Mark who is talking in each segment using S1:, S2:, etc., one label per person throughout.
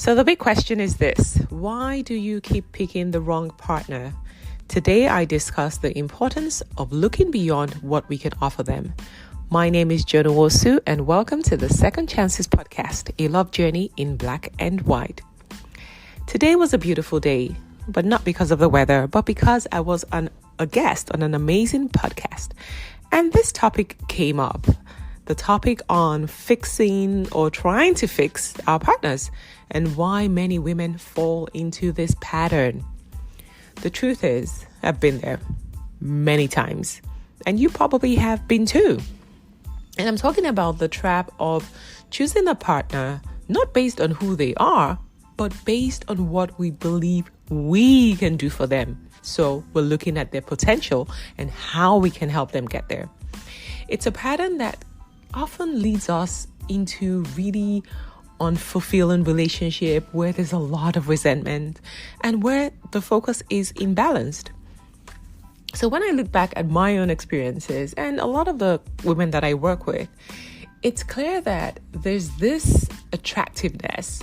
S1: So the big question is this: why do you keep picking the wrong partner? Today I discuss the importance of looking beyond what we can offer them. My name is Joan Nwosu, and welcome to the Second Chances podcast, a love journey in black and white. Today was a beautiful day, but not because of the weather, but because I was a guest on an amazing podcast. And this topic came up, the topic on fixing or trying to fix our partners and why many women fall into this pattern. The truth is, I've been there many times, and you probably have been too. And I'm talking about the trap of choosing a partner not based on who they are, but based on what we believe we can do for them. So we're looking at their potential and how we can help them get there. It's a pattern that often leads us into really unfulfilling relationship where there's a lot of resentment and where the focus is imbalanced. So when I look back at my own experiences and a lot of the women that I work with, it's clear that there's this attractiveness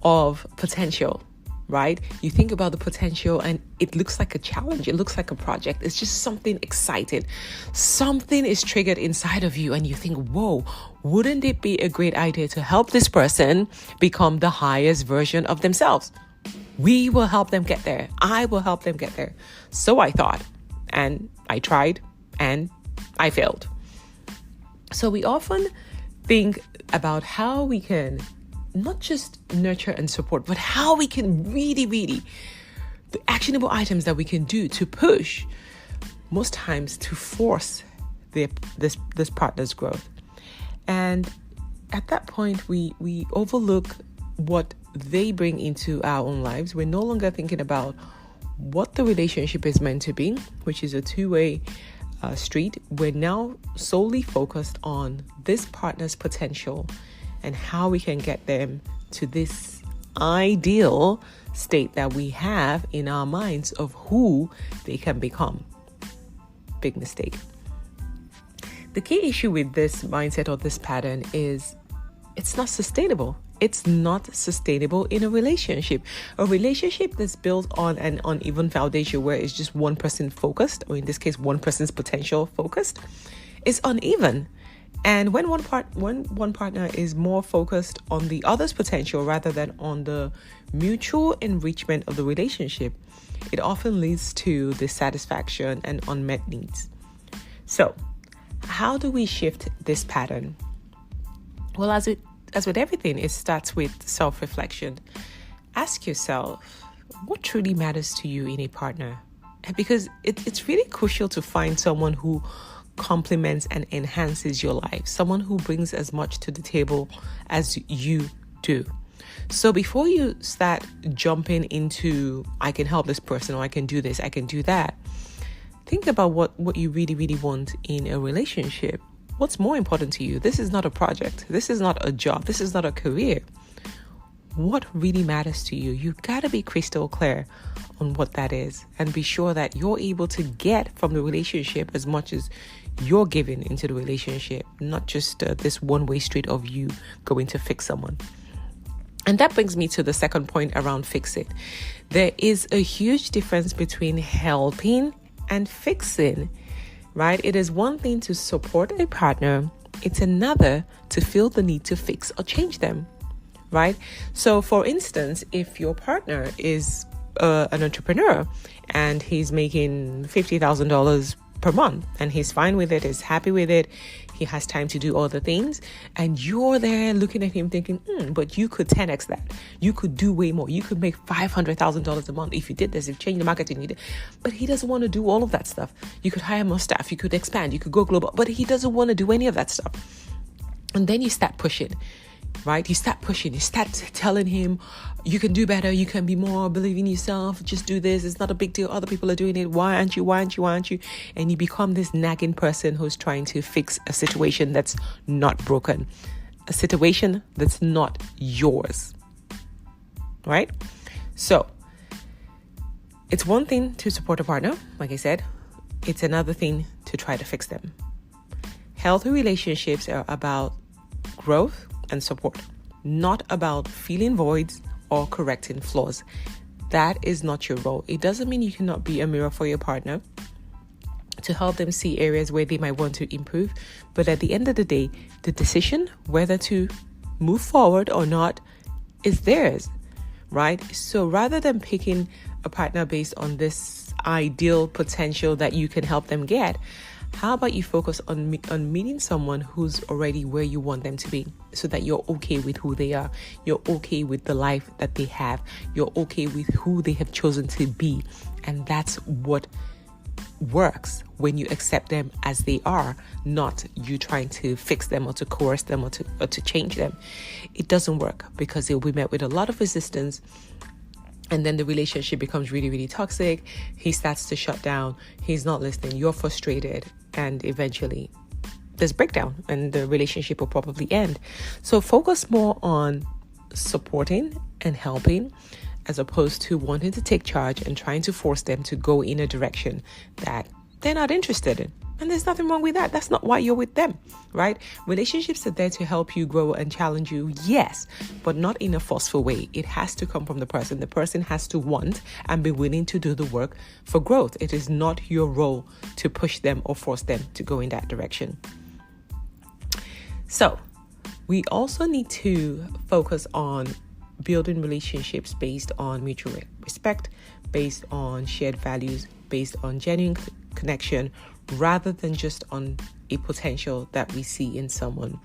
S1: of potential, right? You think about the potential and it looks like a challenge. It looks like a project. It's just something exciting. Something is triggered inside of you and you think, whoa, wouldn't it be a great idea to help this person become the highest version of themselves? We will help them get there. I will help them get there. So I thought, and I tried, and I failed. So we often think about how we can not just nurture and support, but how we can really, the actionable items that we can do to push, most times to force this partner's growth. And at that point, we overlook what they bring into our own lives. We're no longer thinking about what the relationship is meant to be, which is a two-way street. We're now solely focused on this partner's potential and how we can get them to this ideal state that we have in our minds of who they can become. Big mistake. The key issue with this mindset or this pattern is it's not sustainable. It's not sustainable in a relationship. A relationship that's built on an uneven foundation where it's just one person focused, or in this case, one person's potential focused, is uneven. And when one partner is more focused on the other's potential rather than on the mutual enrichment of the relationship, it often leads to dissatisfaction and unmet needs. So, how do we shift this pattern? Well, as with everything, it starts with self-reflection. Ask yourself, what truly matters to you in a partner? Because it's really crucial to find someone who complements and enhances your life, someone who brings as much to the table as you do. So before you start jumping into, I can help this person, or I can do this, I can do that, think about what you really want in a relationship. What's more important to you? This is not a project. This is not a job. This is not a career. What really matters to you? You gotta be crystal clear on what that is and be sure that you're able to get from the relationship as much as you're giving into the relationship, not just this one-way street of you going to fix someone. And that brings me to the second point around fix it. There is a huge difference between helping and fixing, right? It is one thing to support a partner. It's another to feel the need to fix or change them, right? So for instance, if your partner is an entrepreneur and he's making $50,000 per month and he's fine with it, he's happy with it, he has time to do all the things, and you're there looking at him thinking, but you could 10x that. You could do way more. You could make $500,000 a month if you did this, if you changed the marketing you did. But he doesn't want to do all of that stuff. You could hire more staff, you could expand, you could go global, but he doesn't want to do any of that stuff. And then you start pushing, right? You start telling him, you can do better, you can be more, believe in yourself, just do this, it's not a big deal, other people are doing it, why aren't you? And you become this nagging person who's trying to fix a situation that's not broken, a situation that's not yours, right? So it's one thing to support a partner, like I said, it's another thing to try to fix them. Healthy relationships are about growth and support, not about filling voids or correcting flaws. That is not your role. It doesn't mean you cannot be a mirror for your partner to help them see areas where they might want to improve. But at the end of the day, the decision whether to move forward or not is theirs, right? So rather than picking a partner based on this ideal potential that you can help them get, how about you focus on meeting someone who's already where you want them to be, so that you're okay with who they are, you're okay with the life that they have, you're okay with who they have chosen to be. And that's what works when you accept them as they are, not you trying to fix them or to coerce them or to change them. It doesn't work, because they'll be met with a lot of resistance. And then the relationship becomes really, really toxic. He starts to shut down. He's not listening. You're frustrated. And eventually there's breakdown and the relationship will probably end. So focus more on supporting and helping, as opposed to wanting to take charge and trying to force them to go in a direction that they're not interested in. And there's nothing wrong with that. That's not why you're with them, right? Relationships are there to help you grow and challenge you, yes, but not in a forceful way. It has to come from the person. The person has to want and be willing to do the work for growth. It is not your role to push them or force them to go in that direction. So we also need to focus on building relationships based on mutual respect, based on shared values, based on genuine connection, rather than just on a potential that we see in someone.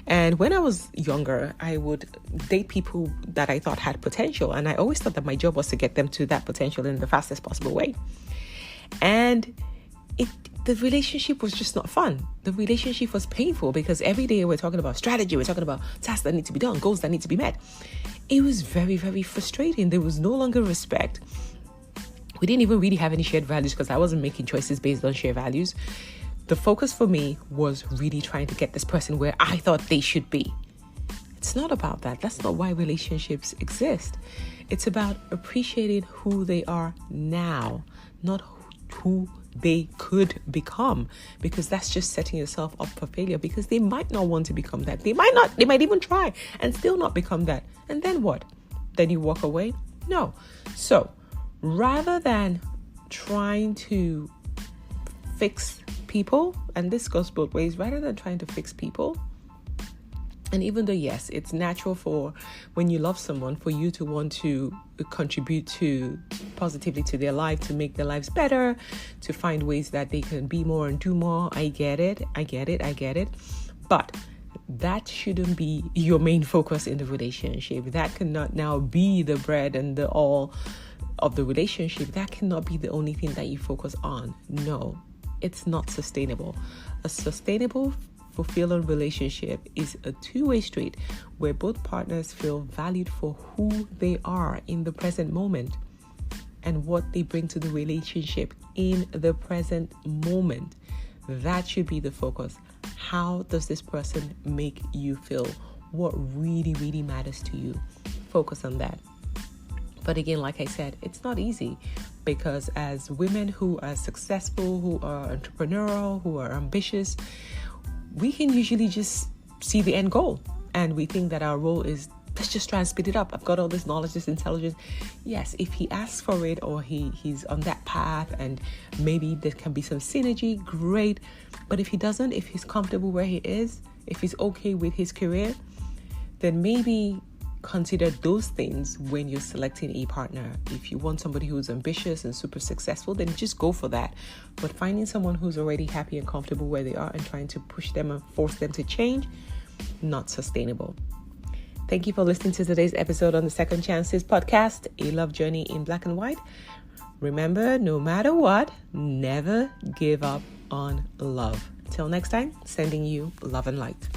S1: And when I was younger, I would date people that I thought had potential. And I always thought that my job was to get them to that potential in the fastest possible way. And the relationship was just not fun. The relationship was painful, because every day we're talking about strategy, we're talking about tasks that need to be done, goals that need to be met. It was very, very frustrating. There was no longer respect. We didn't even really have any shared values, because I wasn't making choices based on shared values. The focus for me was really trying to get this person where I thought they should be. It's not about that. That's not why relationships exist. It's about appreciating who they are now, not who they could become, because that's just setting yourself up for failure, because they might not want to become that. They might even try and still not become that. And then what? Then you walk away? No. So rather than trying to fix people, and this goes both ways, rather than trying to fix people, and even though, yes, it's natural for when you love someone for you to want to contribute to positively to their life, to make their lives better, to find ways that they can be more and do more. I get it. But that shouldn't be your main focus in the relationship. That cannot now be the bread and the all of the relationship. That cannot be the only thing that you focus on. No, it's not sustainable. A sustainable, fulfilling relationship is a two-way street where both partners feel valued for who they are in the present moment and what they bring to the relationship in the present moment. That should be the focus. How does this person make you feel? What really, really matters to you? Focus on that. But again, like I said, it's not easy, because as women who are successful, who are entrepreneurial, who are ambitious, we can usually just see the end goal. And we think that our role is, let's just try and speed it up. I've got all this knowledge, this intelligence. Yes, if he asks for it, or he's on that path, and maybe there can be some synergy, great. But if he doesn't, if he's comfortable where he is, if he's okay with his career, then maybe consider those things when you're selecting a partner. If you want somebody who's ambitious and super successful, then just go for that. But finding someone who's already happy and comfortable where they are and trying to push them and force them to change, not sustainable. Thank you for listening to today's episode on the Second Chances podcast, a love journey in black and white. Remember, no matter what, never give up on love. Till next time, sending you love and light.